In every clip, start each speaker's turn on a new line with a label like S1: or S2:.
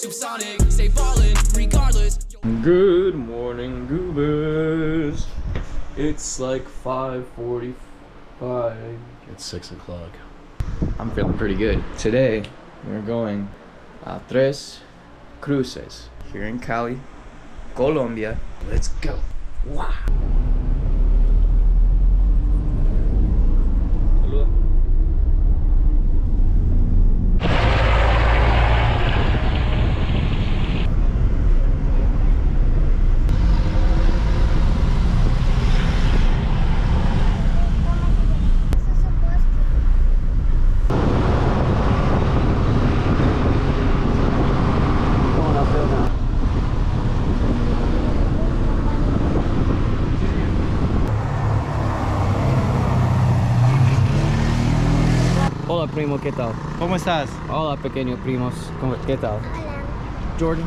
S1: supersonic, stay ballin' regardless.
S2: Good morning, goobers. It's like 5:45. It's 6 o'clock. I'm feeling pretty good. Today, we're going Tres Cruces here in Cali, Colombia. Let's go. Wow.
S3: Hola primo, ¿qué tal?
S4: ¿Cómo estás?
S3: Hola pequeños primos, ¿qué tal?
S5: Hola.
S3: Jordan.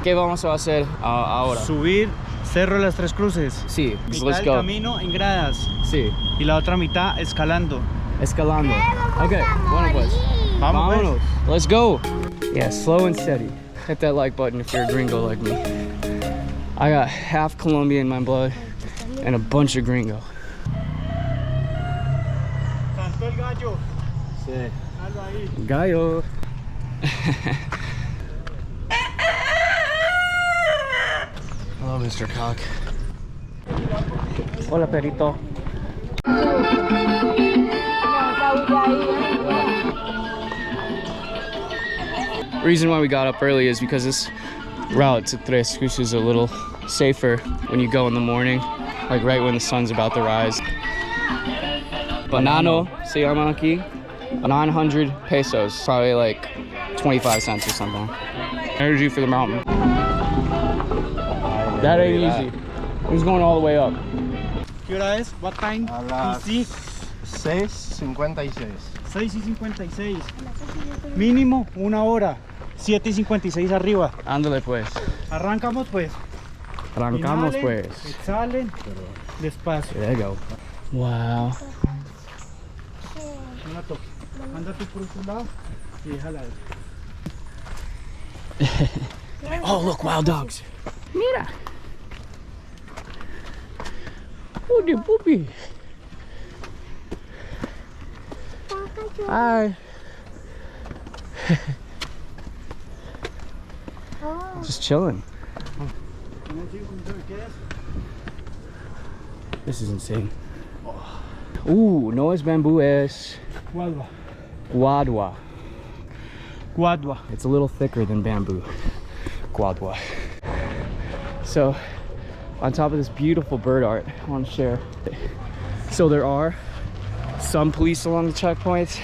S3: ¿Qué vamos a hacer ahora?
S4: Subir Cerro de las Tres Cruces.
S3: Sí,
S4: Mitad
S3: let's
S4: del
S3: go.
S4: camino en gradas
S3: Sí,
S4: y la otra mitad escalando.
S3: escalando.
S5: Vamos
S3: Okay,
S5: a
S3: bueno pues.
S5: morir.
S4: Vámonos.
S3: Let's go. Yeah, slow and steady. Hit that like button if you're a gringo like me. I got half Colombian in my blood and a bunch of gringo.
S4: Cantó el gallo.
S3: Sí.
S4: Hazlo ahí.
S3: Gallo. Hello, Mr. Cock. Hola, perrito. Reason why we got up early is because this route to Tres Cruces is a little safer when you go in the morning, like right when the sun's about to rise. Banano se llama aquí. 900 pesos, probably like 25 cents or something. Energy for the mountain. That ain't easy. He's going all the way up.
S4: ¿Qué hora es? What time?
S6: A las
S4: Sí,
S6: 6:56.
S4: 6:56. Mínimo una hora. 7:56 arriba.
S3: Ándale pues.
S4: Arrancamos pues.
S3: Arrancamos
S4: Inhalen,
S3: pues.
S4: exhalen. Despacio.
S3: There you go. Wow.
S4: Una toque. Anda tú por otro lado y déjala ahí.
S3: Oh, look, wild dogs. Mira. Woody boopy. Hi. Just chilling. This is insane. Ooh, no es bamboo, es
S4: Guadua.
S3: guadua.
S4: Guadua.
S3: It's a little thicker than bamboo. Guadua. So, on top of this beautiful bird art, I want to share. So there are some police along the checkpoints,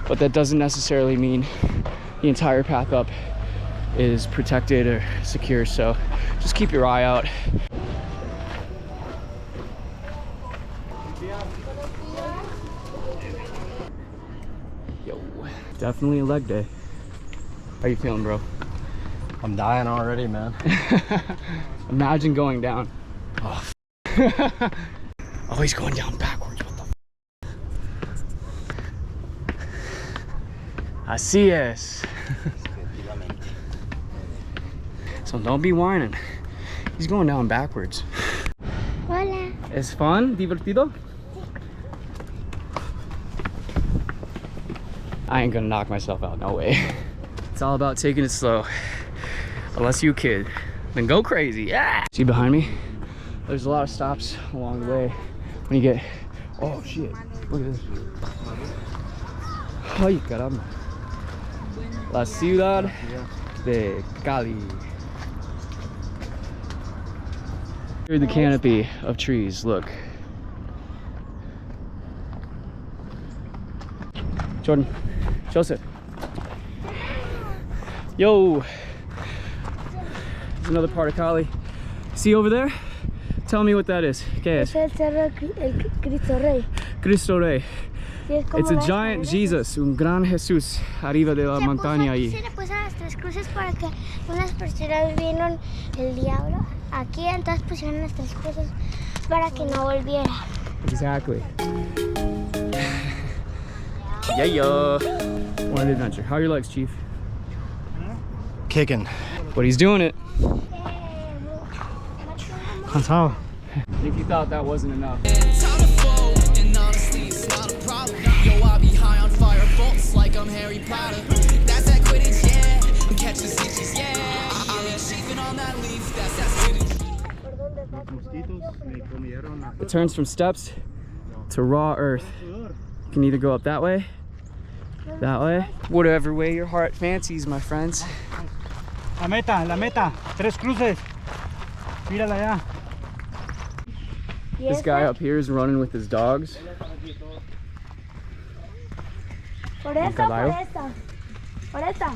S3: but that doesn't necessarily mean the entire path up is protected or secure. So just keep your eye out. Yo, definitely a leg day. How you feeling, bro?
S6: I'm dying already, man.
S3: Imagine going down. Oh, oh, he's going down backwards. What the Así es. So don't be whining. He's going down backwards.
S5: Hola.
S3: Es fun? Divertido? I ain't gonna knock myself out, no way. It's all about taking it slow. Unless you a kid, then go crazy. Yeah. See behind me? There's a lot of stops along the way. When you get, oh shit, look at this. Ay, caramba. La ciudad de Cali. Here's the canopy of trees, look. Jordan, Joseph. Yo. There's another part of Cali. See over there? Tell me what that is. ¿Qué es?
S5: Es el Cerro el Cristo Rey.
S3: Cristo Rey.
S5: Sí, es como
S3: It's a
S5: la
S3: giant
S5: escalera.
S3: Jesus, un gran Jesús arriba de la montaña
S5: Aquí
S3: ahí.
S5: se le puso a las Tres Cruces para que unas personas vieron el diablo aquí, entonces pusieron las Tres Cruces para que no volviera.
S3: Exactly. Yeah, yo. What an adventure. How are your legs, Chief?
S6: kicking.
S3: But he's doing it.
S4: Cansado.
S3: If you thought that wasn't enough.
S1: Time to flow, and honestly, it's not a problem. Yo, I be high on fire bolts like I'm Harry Potter. That's that Quidditch, yeah. I'm catching stitches, yeah. I'm achieving on that leaf, that's that Quidditch.
S3: It turns from steps to raw earth. You can either go up that way, whatever way your heart fancies, my friends.
S4: La meta. Tres Cruces. Mírala allá.
S3: This guy up here is running with his dogs.
S5: Por esta,
S3: caballo.
S5: por esta. Por esta.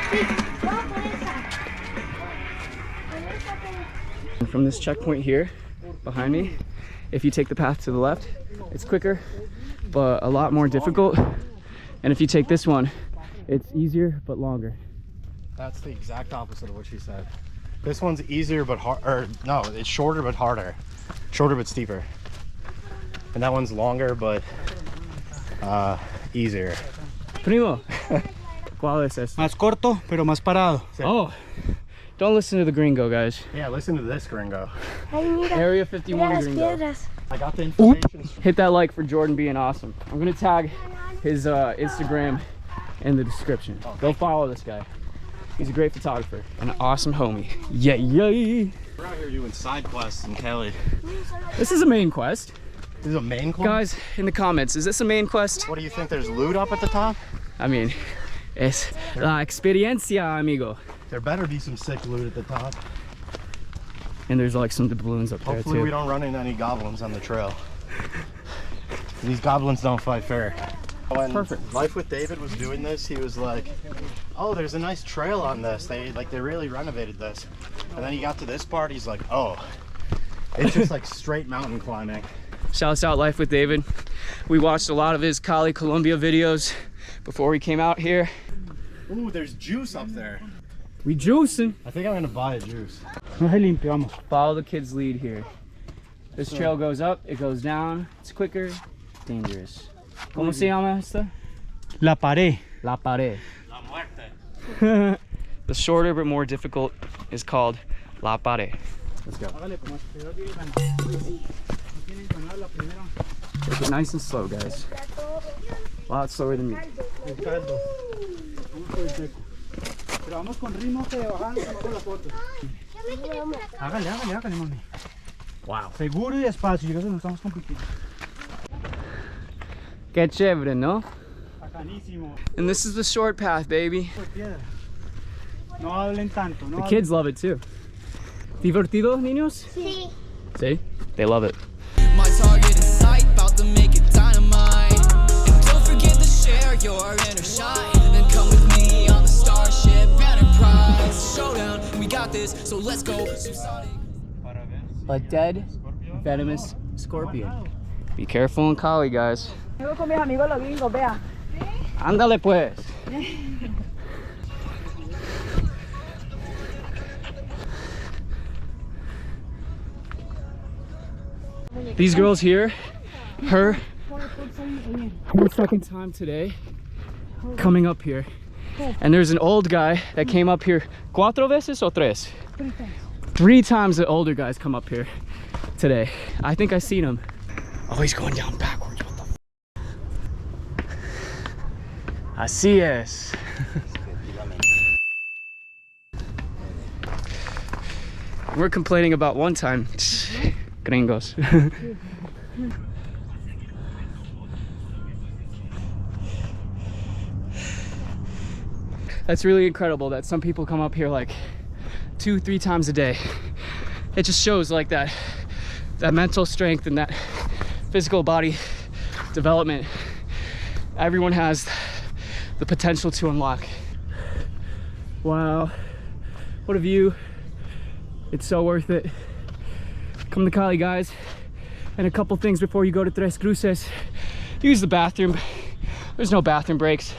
S5: Sí, vamos por esta.
S3: And from this checkpoint here, behind me, if you take the path to the left, it's quicker, but a lot more difficult. And if you take this one, it's easier, but longer.
S6: That's the exact opposite of what she said. This one's easier but hard, or no, it's shorter but harder. Shorter but steeper. And that one's longer but easier.
S3: Primo, ¿cuál es este?
S4: Más corto, pero más parado.
S3: Oh, don't listen to the gringo, guys.
S6: Yeah, listen to this, gringo.
S5: Ay, mira,
S3: Area
S5: mira
S3: 51
S5: las
S3: gringo.
S5: piedras.
S6: I got the information.
S3: Hit that like for Jordan being awesome. I'm gonna tag his Instagram in the description. Go follow this guy. He's a great photographer and an awesome homie. Yay!
S6: We're out here doing side quests in Cali.
S3: This is a main quest.
S6: This is a main quest?
S3: Guys, in the comments, is this a main quest?
S6: What do you think? There's loot up at the top?
S3: I mean, es la experiencia, amigo.
S6: There better be some sick loot at the top.
S3: And there's like some doubloons up there
S6: Hopefully
S3: too.
S6: we don't run into any goblins on the trail. These goblins don't fight fair. When
S3: Perfect.
S6: Life with David was doing this, he was like, oh, there's a nice trail on this. They really renovated this. And then he got to this part, he's like, oh, it's just like straight mountain climbing.
S3: Shouts out Life with David. We watched a lot of his Cali Colombia videos before we came out here.
S6: Ooh, there's juice up there.
S3: We juicing.
S6: I think I'm gonna buy a juice.
S4: No se limpia, vamos.
S3: Follow the kid's lead here. This trail goes up, it goes down, it's quicker, dangerous. ¿Cómo se llama esta?
S4: La pared.
S3: La pared. La muerte. The shorter but more difficult is called La pared. Let's go. Take it nice and slow, guys. A lot slower than me.
S4: El caldo. Vamos por el seco. Pero vamos con ritmo que bajando con la foto. Hágale, mami.
S3: Wow.
S4: Seguro y despacio, chicos, no estamos complicando.
S3: Qué chévere, ¿no?
S4: Bacanísimo.
S3: And this is the short path, baby.
S4: Por piedra. No hablen tanto, no
S3: The
S4: hablen.
S3: kids love it too. Divertido, niños?
S5: Sí.
S3: See? They love it.
S1: My target in sight, about to make it dynamite. And don't forget to share your inner shine. Then come with me on the Starship Enterprise. Showdown, we got this, so let's go.
S3: A dead, venomous scorpion. Be careful in Cali, guys. Ándale pues. These girls here, her second time today coming up here. And there's an old guy that came up here cuatro veces o tres? 3 times the older guys come up here today. I think I seen him. Oh, he's going down backwards. What the Así es. We're complaining about one time. Gringos. That's really incredible that some people come up here like 2-3 times a day. It just shows like that mental strength and that physical body development everyone has the potential to unlock. Wow, what a view. It's so worth it. Come to Cali, guys. And a couple things before you go to Tres Cruces. Use the bathroom. There's no bathroom breaks,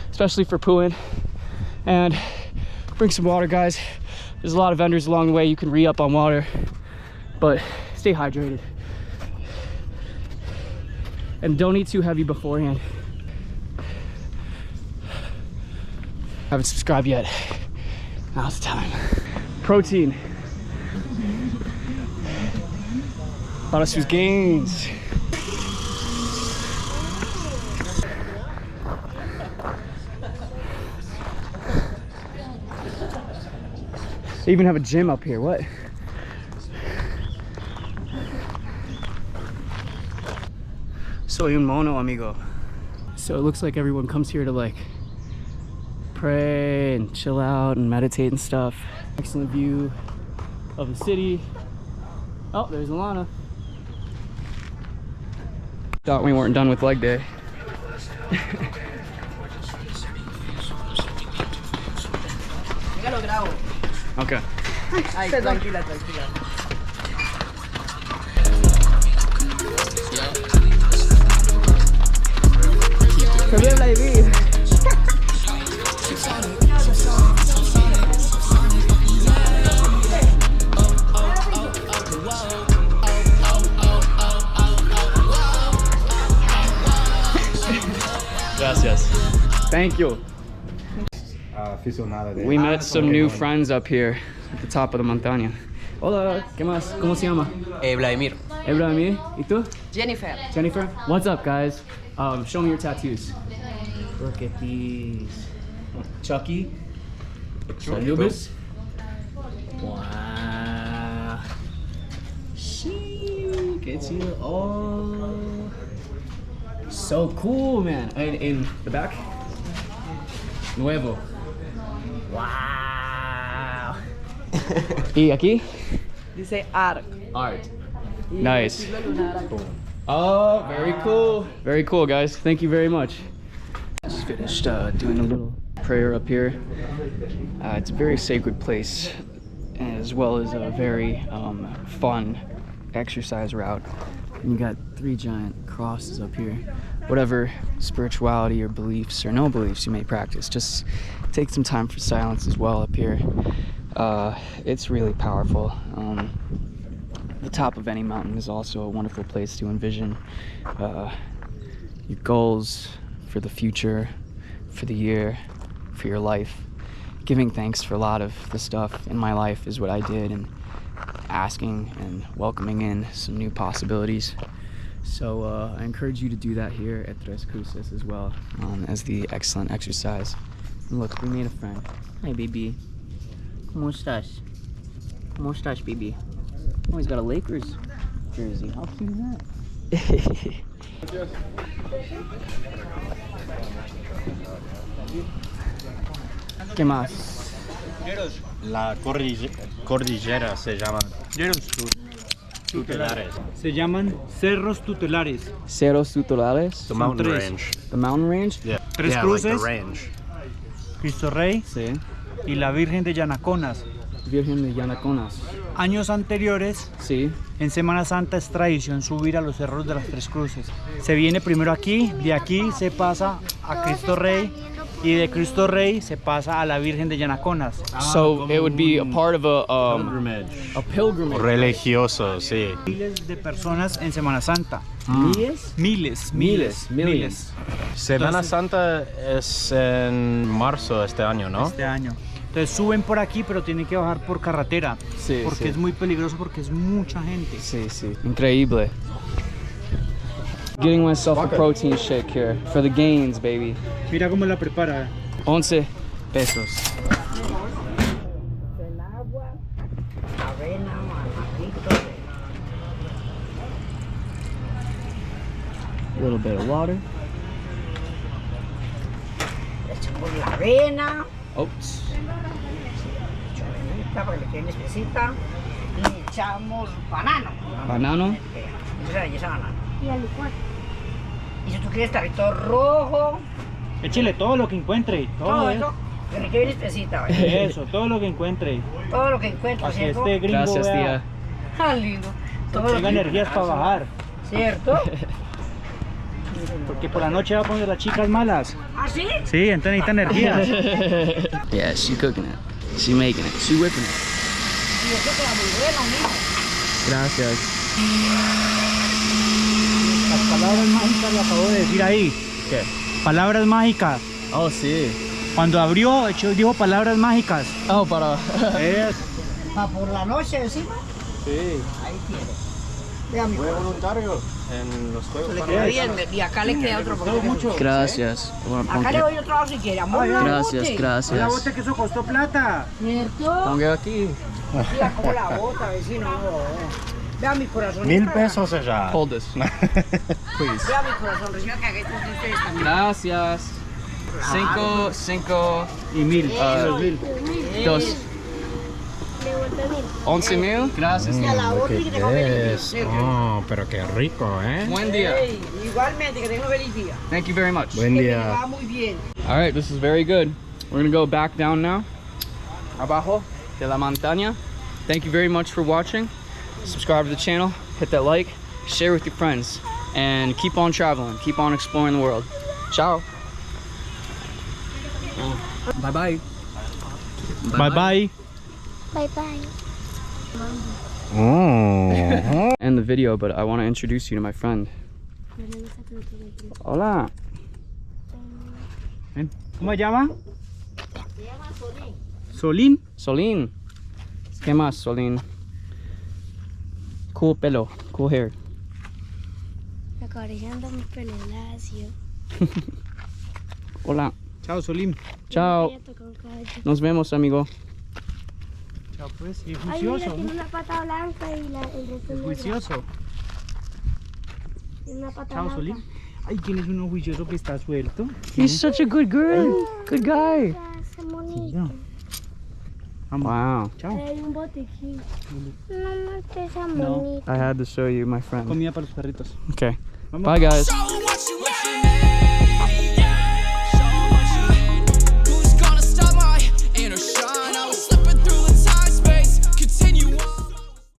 S3: especially for pooing. And bring some water, guys. There's a lot of vendors along the way. You can re-up on water, but stay hydrated. And don't eat too heavy beforehand. Haven't subscribed yet. Now's the time. Protein. Para sus gains. They even have a gym up here. What? Soy un mono, amigo. So it looks like everyone comes here to like pray and chill out and meditate and stuff. Excellent view of the city. Oh, there's Alana. Thought we weren't done with leg day. Okay.
S7: Ay, tranquila, tranquila. Se ve Vladimir.
S3: Gracias. Thank you. We met some new friends up here at the top of the montaña. Hola, ¿qué más? ¿Cómo se llama?
S7: Vladimir.
S3: Vladimir. ¿Y tú?
S7: Jennifer.
S3: Jennifer? What's up, guys? Show me your tattoos. Look at these. Chucky. Salubis. Wow. Sheesh. Qué chido. Oh. So cool, man. And in the back? Nuevo. Wow. ¿Y aquí?
S7: Dice ARC.
S3: Art. Nice. Oh, very cool. Very cool, guys. Thank you very much. Just finished doing a little prayer up here. It's a very sacred place, as well as a very fun exercise route. And you got 3 giant crosses up here. Whatever spirituality or beliefs or no beliefs you may practice, just take some time for silence as well up here. It's really powerful. The top of any mountain is also a wonderful place to envision your goals for the future, for the year, for your life. Giving thanks for a lot of the stuff in my life is what I did, and asking and welcoming in some new possibilities. So I encourage you to do that here at Tres Cruces as well, as the excellent exercise. And look, we made a friend. Hi, baby. ¿Cómo estás? ¿Cómo estás, baby? Oh, he's got a Lakers jersey. How cute is that? ¿Qué más?
S6: La cordillera se llama tutelares.
S4: Se llaman cerros tutelares.
S3: Cerros tutelares.
S6: The mountain
S4: tres.
S6: range.
S3: The mountain range?
S6: Yeah.
S4: Tres
S6: yeah,
S4: Cruces.
S6: like the range.
S4: Cristo Rey
S3: Sí.
S4: y la Virgen de Yanaconas.
S3: Virgen de Yanaconas.
S4: Años anteriores,
S3: Sí.
S4: en Semana Santa es tradición subir a los cerros de las Tres Cruces. Se viene primero aquí, de aquí se pasa a Cristo Rey y de Cristo Rey se pasa a la Virgen de Yanaconas.
S3: So it would be a part of
S6: Pilgrimage.
S3: a pilgrimage.
S6: Religioso, sí.
S4: Miles de personas en Semana Santa.
S3: Miles?
S4: Miles.
S6: Semana Santa es en marzo este año, ¿no?
S4: Este año. Entonces suben por aquí, pero tienen que bajar por carretera.
S3: Sí,
S4: porque
S3: sí.
S4: es muy peligroso, porque es mucha gente.
S3: Sí, sí. Increíble. Getting myself a protein shake here for the gains, baby.
S4: Mira cómo la prepara.
S3: 11 pesos.
S7: El agua, avena, amarrito.
S3: A little bit of water.
S7: Echamos la avena.
S3: Oats.
S7: Avenita para que le quede espesita. Y echamos banano.
S3: Banano.
S7: Esa banano.
S5: Y al licuar.
S7: Y si tú quieres tarrito rojo,
S4: Échale todo lo que encuentre.
S7: todo eso, que le quede bien espesita. ¿vale?
S4: Eso, todo lo que encuentre.
S7: Todo lo que encuentres,
S4: Para que
S7: ¿cierto?
S4: este gringo
S3: Gracias,
S4: vea,
S3: tía.
S7: Ah, lindo. Todo lo
S4: tenga
S7: que
S4: energías para bajar.
S7: ¿Cierto?
S4: Porque por la noche va a poner las chicas malas.
S7: ¿Ah, sí?
S4: Sí, entonces necesita energías.
S3: Yeah, she cooking it. She making it. She whipping it.
S7: Y eso queda muy bueno, mijo.
S3: Gracias.
S4: Las palabras mágicas las acabo de decir ahí.
S3: ¿Qué?
S4: Palabras mágicas.
S3: Oh, sí.
S4: Cuando abrió, dijo palabras mágicas.
S3: Oh, para.
S7: Por la noche encima.
S2: Sí.
S7: Ahí tiene. Vea mi
S6: Fue voluntario en los juegos.
S7: le queda bien. Y acá le queda otro poquito.
S3: Gracias.
S7: Acá le doy otro lado si quiere. Amor, una
S3: Gracias,
S7: bote.
S4: La
S3: gracias.
S4: bote que eso costó plata.
S7: ¿Cierto?
S3: Ponga aquí.
S7: Mira cómo la bota, vecino. No. Vea mi corazón.
S6: 1000 pesos allá.
S3: Hold this. Please.
S7: Vea mi corazón. Reciba que aquí ustedes también.
S3: Gracias. 5
S4: Y 1000.
S3: dos.
S5: Devuelve 1000.
S3: 11,000. Gracias.
S7: Y a la otra y que tenga feliz día.
S6: Oh, pero qué rico, ¿eh?
S3: Buen día.
S7: Ey, igualmente, que tenga un feliz día.
S3: Thank you very much.
S6: Buen
S7: Que le
S6: día.
S7: va muy bien.
S3: All right, this is very good. We're gonna go back down now. Abajo de la montaña. Thank you very much for watching. Subscribe to the channel, hit that like, share with your friends, and keep on traveling, keep on exploring the world. Ciao. Bye bye.
S4: Bye bye.
S5: Bye bye.
S6: Oh.
S3: End the video, but I want to introduce you to my friend. Hola.
S4: ¿Cómo se llama? Solín.
S3: Solín. ¿Qué más, Solín? Cool pelo, cool hair.
S5: Acariciando mi pelo lacio.
S3: Hola.
S4: Chao, Solín.
S3: Chao.
S5: Voy a tocar un caballo.
S3: Nos vemos, amigo.
S4: Chao, pues. Y
S5: Ay, mira,
S4: juicioso,
S5: tiene
S4: ¿no?
S5: una pata blanca y el resto es negra.
S4: Juicioso.
S5: Tiene una pata
S4: Chao,
S5: blanca.
S4: Solín. Ay, tienes uno juicioso que está suelto.
S3: He's such a good girl. Good guy.
S5: Está bonito.
S4: Vamos.
S3: Wow.
S4: Chao.
S5: Hay un botiquín. No me pesa
S4: No.
S5: bonito.
S3: I had to show you my friend.
S4: Comida para los perritos.
S3: Okay.
S4: Vamos.
S3: Bye, guys.
S1: So what you